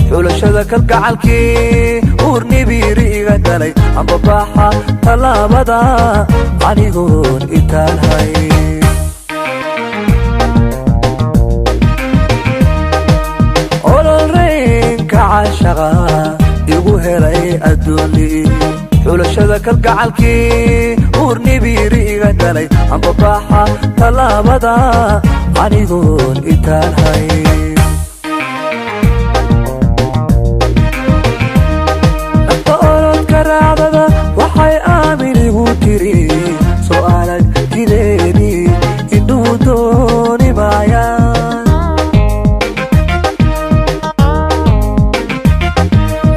xulashada kalgacalkii uurni biiriga galay amba baaxa talaabada anigoon intaanhay ololreenka caashaqa igu helay adduuni xulashada kalgacalkii uurni biiriga galay amba baaxa talaabada anigoon intaanhay waxay aaminigu tiri su'aalan gideeni indhuhu dooni maayaan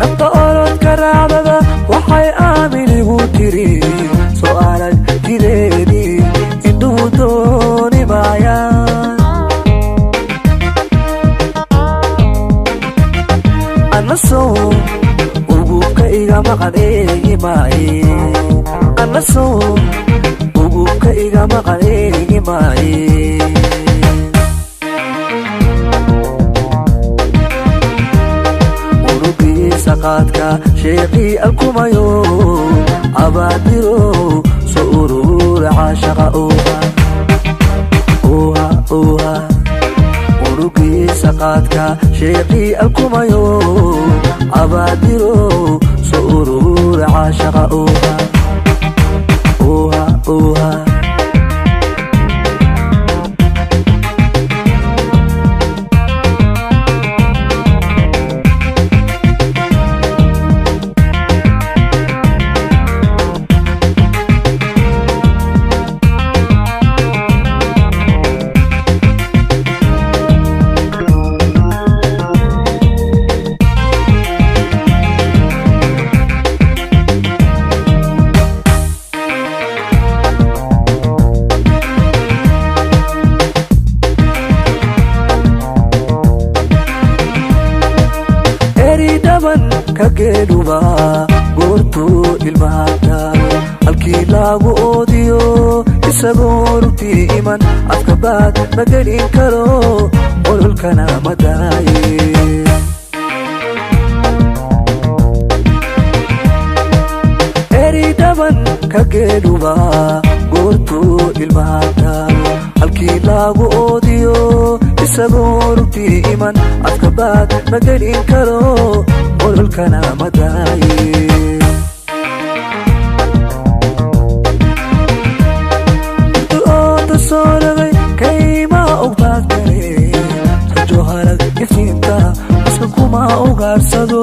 nafta orodka raacdada waxay aaminigu tiri su'aalan gideeni indhuhu dooni maayaan anasoo iga maqan eegi maaye anasoo ugubka iga maqan eegi maaye urugiisa qaadka sheeqii alkumayo abaadiro soo urura caashaqa oha urugiisa qaadka sheeqii alkumayo abaadiro سرور عاشق أوها أوها أوها kageeduba goortu ilmahaata halkii laagu oodiyo isagoo rugtii iman afkabaad ma gelin karo ololkana ma daaye eri dhaban kageeduba goortu ilmahaata halkii laagu oodiyo isagoo rugtii iman afkabaad ma gelin karo ololkana ma daaye du'oonta soo dhagay kaymaa ogbaad gale rajo harag iftiinta maska kuma ugaarsado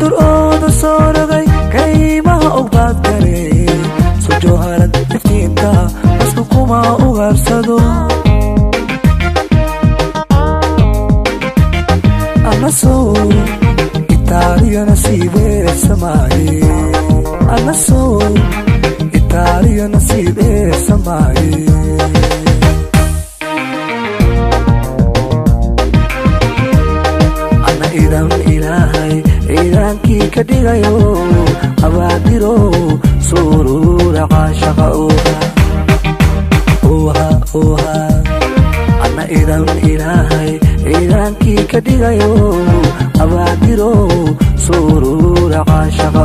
du'oonta soo dhagay kaymaa ogbaad gale rajo harag iftiinta maska kuma ugaarsado anasoo itaaliya nasiibee samaaye anasoo itaaliya nasiibee samaaye ana idan ilaahay ciidaankii ka dhigayo abaadiro surura caashaqa oha ana idan ilaahay ciidaankii ka dhigayo abaadiro surura caashaqa